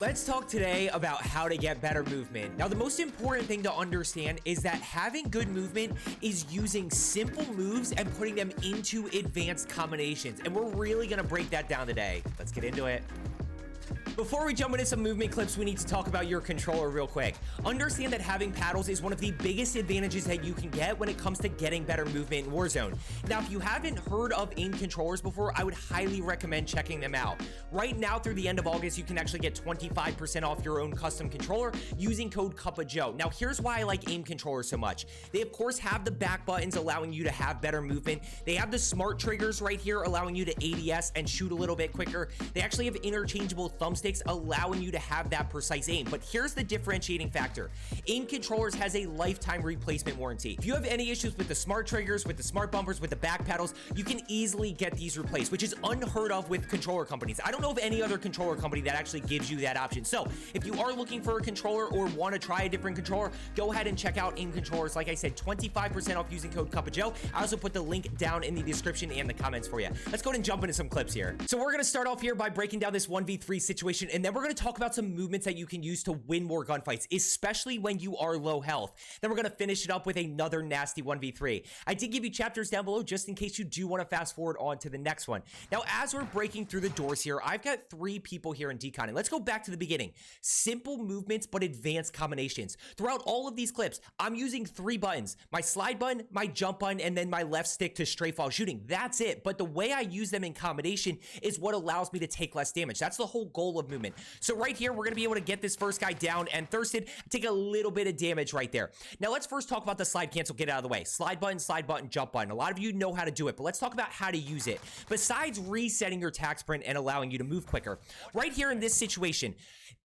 Let's talk today about how to get better movement. Now, the most important thing to understand is that having good movement is using simple moves and putting them into advanced combinations. And we're really gonna break that down today. Let's get into it. Before we jump into some movement clips, we need to talk about your controller real quick. Understand that having paddles is one of the biggest advantages that you can get when it comes to getting better movement in Warzone. Now, if you haven't heard of aim controllers before, I would highly recommend checking them out. Right now, through the end of August, you can actually get 25% off your own custom controller using code CupppaJoe. Now, here's why I like aim controllers so much. They, of course, have the back buttons allowing you to have better movement. They have the smart triggers right here allowing you to ADS and shoot a little bit quicker. They actually have interchangeable thumbsticks allowing you to have that precise aim. But here's the differentiating factor. Aim controllers has a lifetime replacement warranty. If you have any issues with the smart triggers, with the smart bumpers, with the back paddles, you can easily get these replaced, which is unheard of with controller companies. I don't know of any other controller company that actually gives you that option. So if you are looking for a controller or want to try a different controller, go ahead and check out aim controllers. Like I said, 25% off using code CupppaJoe. I also put the link down in the description and the comments for you. Let's go ahead and jump into some clips here. So we're going to start off here by breaking down this 1v3 situation, and then we're going to talk about some movements that you can use to win more gunfights, especially when you are low health. Then we're going to finish it up with another nasty 1v3. I did give you chapters down below just in case you do want to fast forward on to the next one. Now, as we're breaking through the doors here, I've got 3 people here in decon, and let's go back to the beginning. Simple movements, but advanced combinations. Throughout all of these clips, I'm using 3 buttons: my slide button, my jump button, and then my left stick to strafe while shooting. That's it. But the way I use them in combination is what allows me to take less damage. That's the whole goal of movement. So right here, we're going to be able to get this first guy down and thirsted, take a little bit of damage right there. Now, let's first talk about the slide cancel, get out of the way. Slide button, jump button. A lot of you know how to do it, but let's talk about how to use it. Besides resetting your attack sprint and allowing you to move quicker, right here in this situation,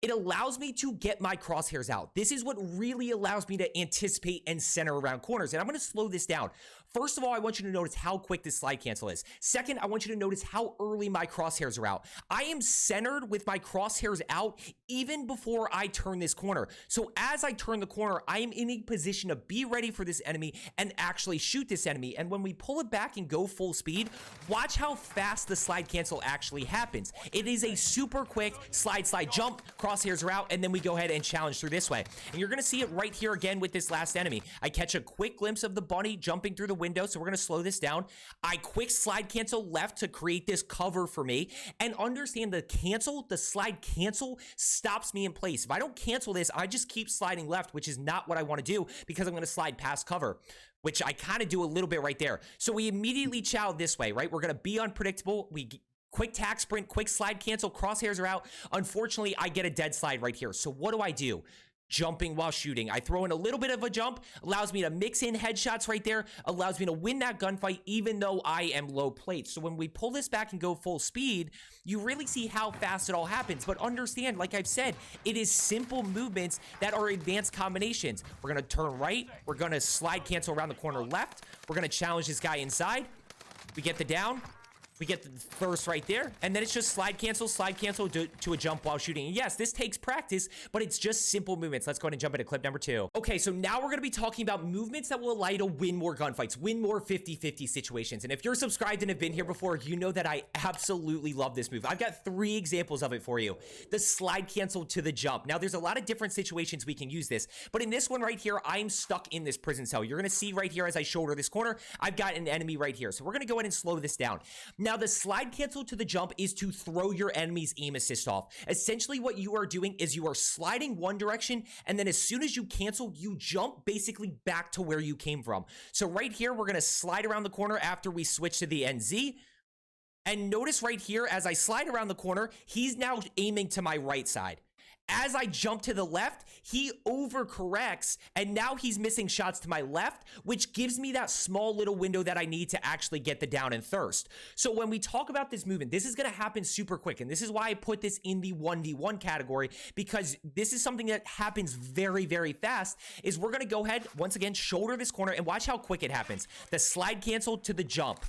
it allows me to get my crosshairs out. This is what really allows me to anticipate and center around corners. And I'm going to slow this down. First of all, I want you to notice how quick this slide cancel is. Second, I want you to notice how early my crosshairs are out. I am centered with my crosshairs out even before I turn this corner. So as I turn the corner, I am in a position to be ready for this enemy and actually shoot this enemy. And when we pull it back and go full speed, watch how fast the slide cancel actually happens. It is a super quick slide, jump, crosshairs are out, and then we go ahead and challenge through this way. And you're going to see it right here again with this last enemy. I catch a quick glimpse of the bunny jumping through the window, so we're going to slow this down. I quick slide cancel left to create this cover for me, and understand the slide cancel stops me in place. If I don't cancel this, I just keep sliding left, which is not what I want to do because I'm going to slide past cover, which I kind of do a little bit right there. So we immediately chow this way, right? We're going to be unpredictable. We quick tack sprint, quick slide cancel, crosshairs are out. Unfortunately, I get a dead slide right here. So what do? Jumping while shooting. I throw in a little bit of a jump, allows me to mix in headshots right there, allows me to win that gunfight even though I am low plate. So when we pull this back and go full speed, you really see how fast it all happens. But understand, like I've said, it is simple movements that are advanced combinations. We're going to turn right. We're going to slide cancel around the corner left. We're going to challenge this guy inside. We get the down. We get the thirst right there, and then it's just slide cancel to a jump while shooting. And yes, this takes practice, but it's just simple movements. Let's go ahead and jump into clip number 2. Okay, so now we're going to be talking about movements that will allow you to win more gunfights, win more 50-50 situations. And if you're subscribed and have been here before, you know that I absolutely love this move. I've got 3 examples of it for you. The slide cancel to the jump. Now, there's a lot of different situations we can use this, but in this one right here, I'm stuck in this prison cell. You're going to see right here as I shoulder this corner, I've got an enemy right here. So we're going to go ahead and slow this down. Now, the slide cancel to the jump is to throw your enemy's aim assist off. Essentially, what you are doing is you are sliding one direction, and then as soon as you cancel, you jump basically back to where you came from. So right here, we're going to slide around the corner after we switch to the NZ. And notice right here, as I slide around the corner, he's now aiming to my right side. As I jump to the left, he overcorrects, and now he's missing shots to my left, which gives me that small little window that I need to actually get the down and thirst. So when we talk about this movement, this is going to happen super quick, and this is why I put this in the 1v1 category, because this is something that happens very, very fast, is we're going to go ahead, once again, shoulder this corner, and watch how quick it happens. The slide cancel to the jump.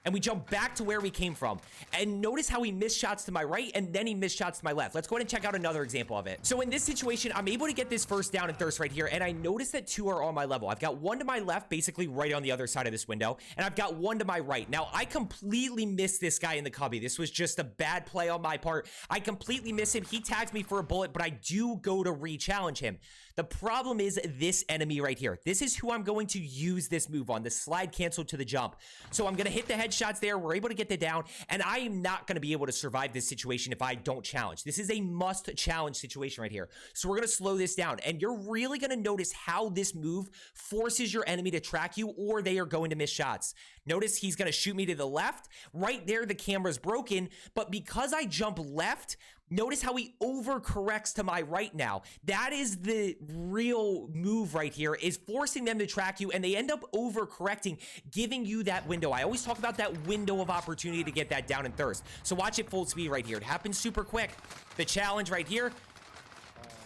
and we jump back to where we came from. And notice how he missed shots to my right and then he missed shots to my left. Let's go ahead and check out another example of it. So in this situation, I'm able to get this first down and thirst right here, and I notice that 2 are on my level. I've got 1 to my left, basically right on the other side of this window, and I've got 1 to my right. Now, I completely missed this guy in the cubby. This was just a bad play on my part. I completely miss him. He tags me for a bullet, but I do go to re-challenge him. The problem is this enemy right here. This is who I'm going to use this move on, the slide cancel to the jump. So I'm going to hit the headshots there. We're able to get the down, and I am not going to be able to survive this situation if I don't challenge. This is a must challenge situation right here. So we're going to slow this down, and you're really going to notice how this move forces your enemy to track you, or they are going to miss shots. Notice he's going to shoot me to the left. Right there, the camera's broken, but because I jump left, notice how he overcorrects to my right now. That is the real move right here, is forcing them to track you, and they end up overcorrecting, giving you that window. I always talk about that window of opportunity to get that down and thirst. So watch it full speed right here. It happens super quick. The challenge right here.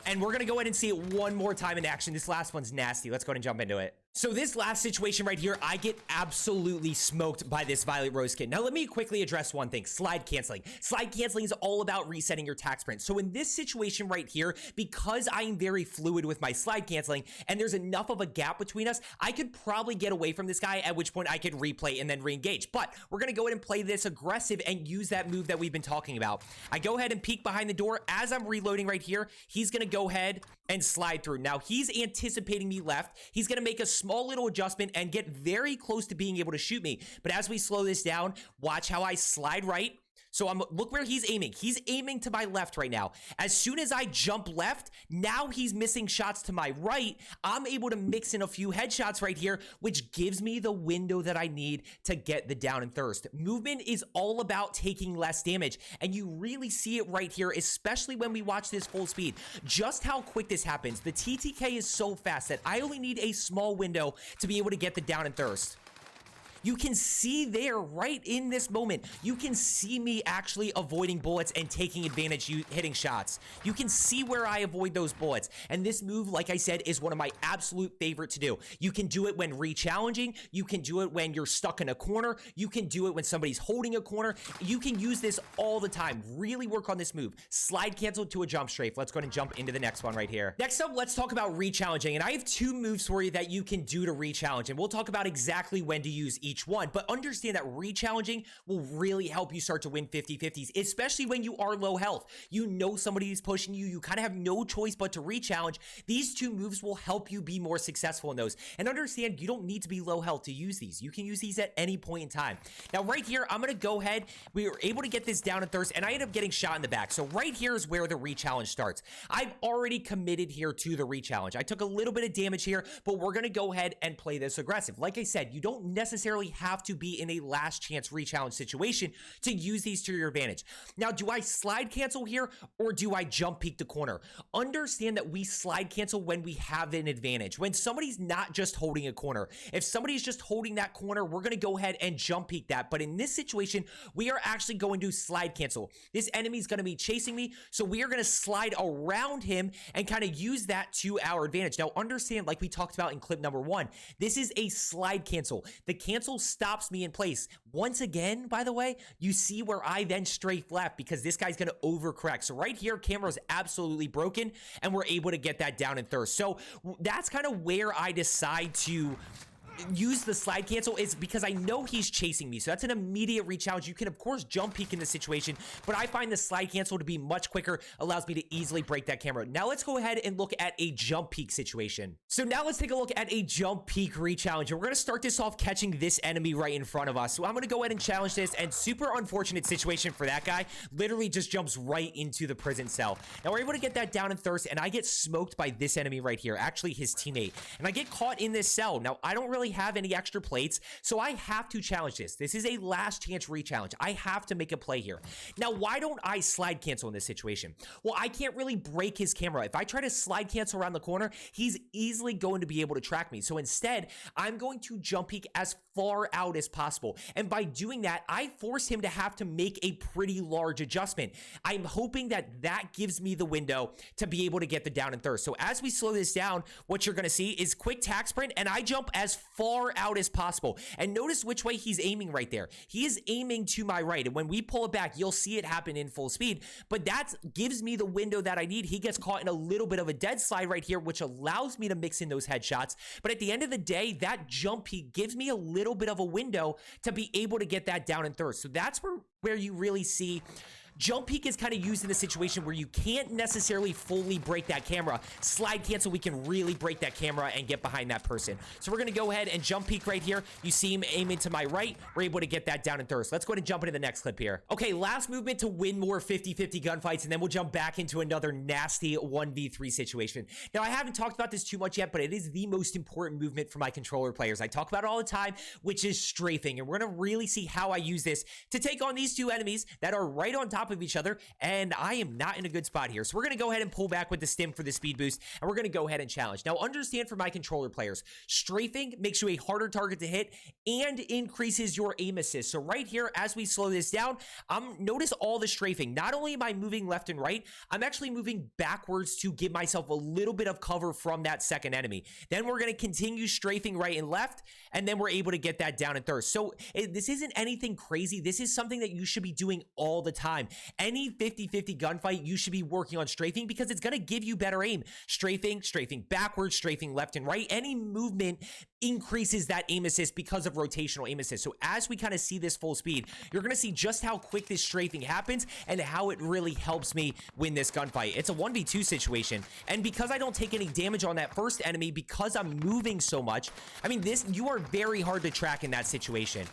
And we're going to go ahead and see it one more time in action. This last one's nasty. Let's go ahead and jump into it. So this last situation right here, I get absolutely smoked by this Violet Rose kid. Now, let me quickly address one thing, slide canceling. Slide canceling is all about resetting your tac sprint. So in this situation right here, because I am very fluid with my slide canceling and there's enough of a gap between us, I could probably get away from this guy, at which point I could replay and then re-engage. But we're going to go ahead and play this aggressive and use that move that we've been talking about. I go ahead and peek behind the door. As I'm reloading right here, he's going to go ahead and slide through. Now, he's anticipating me left. He's going to make a small little adjustment and get very close to being able to shoot me. But as we slow this down, watch how I slide right. So look where he's aiming. He's aiming to my left right now. As soon as I jump left, now he's missing shots to my right. I'm able to mix in a few headshots right here, which gives me the window that I need to get the down and thirst. Movement is all about taking less damage, and you really see it right here, especially when we watch this full speed. Just how quick this happens. The TTK is so fast that I only need a small window to be able to get the down and thirst. You can see there right in this moment, you can see me actually avoiding bullets and taking advantage, hitting shots. You can see where I avoid those bullets. And this move, like I said, is one of my absolute favorite to do. You can do it when re-challenging. You can do it when you're stuck in a corner. You can do it when somebody's holding a corner. You can use this all the time. Really work on this move. Slide cancel to a jump strafe. Let's go ahead and jump into the next one right here. Next up, let's talk about re-challenging. And I have 2 moves for you that you can do to re-challenge. And we'll talk about exactly when to use each one, but understand that re-challenging will really help you start to win 50-50s, especially when you are low health. You know somebody's pushing you. You kind of have no choice but to re-challenge. These 2 moves will help you be more successful in those. And understand you don't need to be low health to use these. You can use these at any point in time. Now, right here, I'm going to go ahead. We were able to get this down and thirst, and I ended up getting shot in the back. So right here is where the re-challenge starts. I've already committed here to the re-challenge. I took a little bit of damage here, but we're going to go ahead and play this aggressive. Like I said, you don't necessarily have to be in a last chance re-challenge situation to use these to your advantage. Now, do I slide cancel here or do I jump peek the corner? Understand that we slide cancel when we have an advantage. When somebody's not just holding a corner. If somebody's just holding that corner, we're going to go ahead and jump peek that. But in this situation, we are actually going to slide cancel. This enemy is going to be chasing me, so we are going to slide around him and kind of use that to our advantage. Now, understand, like we talked about in clip number 1, this is a slide cancel. The cancel stops me in place. Once again, by the way, you see where I then strafe left because this guy's going to overcorrect. So right here, camera is absolutely broken and we're able to get that down and thirst. So that's kind of where I decide to use the slide cancel, is because I know he's chasing me. So that's an immediate re-challenge. You can, of course, jump peek in this situation, but I find the slide cancel to be much quicker, allows me to easily break that camera. Now let's go ahead and look at a jump peek situation. So now let's take a look at a jump peek re-challenge. And we're going to start this off catching this enemy right in front of us. So I'm going to go ahead and challenge this, and super unfortunate situation for that guy. Literally just jumps right into the prison cell. Now we're able to get that down and thirst, and I get smoked by this enemy right here, actually his teammate. And I get caught in this cell. Now I don't really have any extra plates, so I have to challenge this. This is a last chance re-challenge. I have to make a play here. Now, why don't I slide cancel in this situation? Well, I can't really break his camera. If I try to slide cancel around the corner, he's easily going to be able to track me. So instead, I'm going to jump peek as far out as possible. And by doing that, I force him to have to make a pretty large adjustment. I'm hoping that that gives me the window to be able to get the down and thirst. So as we slow this down, what you're going to see is quick tac sprint, and I jump as far out as possible. And notice which way he's aiming right there. He is aiming to my right. And when we pull it back, you'll see it happen in full speed. But that gives me the window that I need. He gets caught in a little bit of a dead slide right here, which allows me to mix in those headshots. But at the end of the day, that jump peak gives me a little bit of a window to be able to get that down and third. So that's where you really see jump peak is kind of used in a situation where you can't necessarily fully break that camera. Slide cancel, we can really break that camera and get behind that person. So we're going to go ahead and jump peak right here. You see him aiming to my right. We're able to get that down and thirst. Let's go ahead and jump into the next clip here. Okay, last movement to win more 50-50 gunfights, and then we'll jump back into another nasty 1v3 situation. Now, I haven't talked about this too much yet, but it is the most important movement for my controller players. I talk about it all the time, which is strafing, and we're going to really see how I use this to take on these two enemies that are right on top of each other, and I am not in a good spot here. So we're going to go ahead and pull back with the stim for the speed boost, and we're going to go ahead and challenge. Now, understand for my controller players, strafing makes you a harder target to hit and increases your aim assist. So right here, as we slow this down, notice all the strafing. Not only am I moving left and right, I'm actually moving backwards to give myself a little bit of cover from that second enemy. Then we're going to continue strafing right and left, and then we're able to get that down and thirst. So this isn't anything crazy. This is something that you should be doing all the time. Any 50-50 gunfight, you should be working on strafing because it's going to give you better aim. Strafing backwards, strafing left and right. Any movement increases that aim assist because of rotational aim assist. So as we kind of see this full speed, you're going to see just how quick this strafing happens and how it really helps me win this gunfight. It's a 1v2 situation. And because I don't take any damage on that first enemy, because I'm moving so much, I mean, you are very hard to track in that situation.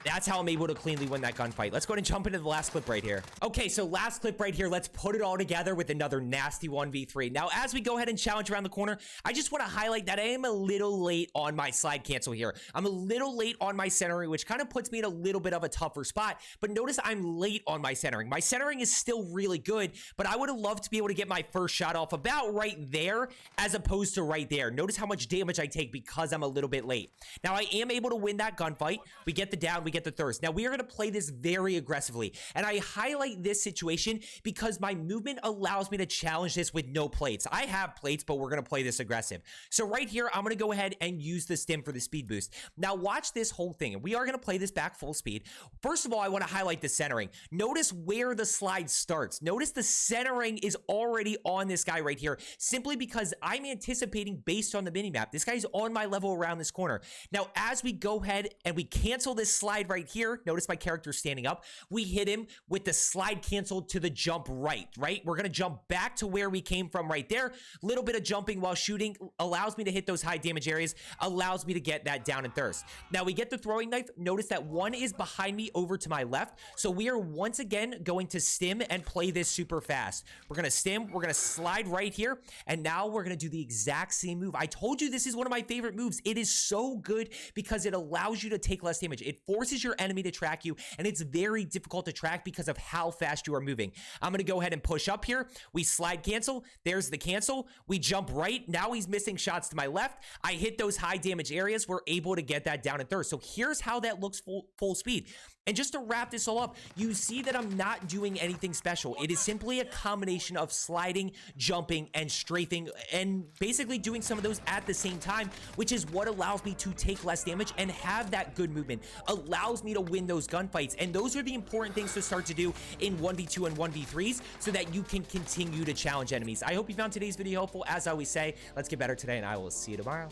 That's how I'm able to cleanly win that gunfight. Let's go ahead and jump into the last clip right here. Okay, so last clip right here. Let's put it all together with another nasty 1v3. Now, as we go ahead and challenge around the corner, I just want to highlight that I am a little late on my slide cancel here. I'm a little late on my centering, which kind of puts me in a little bit of a tougher spot. But notice I'm late on my centering. My centering is still really good, but I would have loved to be able to get my first shot off about right there as opposed to right there. Notice how much damage I take because I'm a little bit late. Now, I am able to win that gunfight. We get the down, we get the thirst. Now we are going to play this very aggressively, and I highlight this situation because my movement allows me to challenge this with no plates. I have plates, but we're going to play this aggressive. So right here, I'm going to go ahead and use the stim for the speed boost. Now watch this whole thing, and we are going to play this back full speed. First of all, I want to highlight the centering. Notice where the slide starts. Notice the centering is already on this guy right here, simply because I'm anticipating based on the minimap. This guy's on my level around this corner. Now, as we go ahead and we cancel this slide right here, notice my character standing up. We hit him with the slide cancel to the jump right? We're going to jump back to where we came from right there. Little bit of jumping while shooting allows me to hit those high damage areas, allows me to get that down and thirst. Now we get the throwing knife. Notice that one is behind me over to my left. So we are once again going to stim and play this super fast. We're going to stim. We're going to slide right here. And now we're going to do the exact same move. I told you this is one of my favorite moves. It is so good because it allows you to take less damage. It forces your enemy to track you, and it's very difficult to track because of how fast you are moving. I'm going to go ahead and push up here. We slide cancel. There's the cancel. We jump right. Now he's missing shots to my left. I hit those high damage areas. We're able to get that down and thirst. So here's how that looks full speed. And just to wrap this all up, you see that I'm not doing anything special. It is simply a combination of sliding, jumping, and strafing, and basically doing some of those at the same time, which is what allows me to take less damage and have that good movement, allows me to win those gunfights. And those are the important things to start to do in 1v2 and 1v3s so that you can continue to challenge enemies. I hope you found today's video helpful. As I always say, let's get better today, and I will see you tomorrow.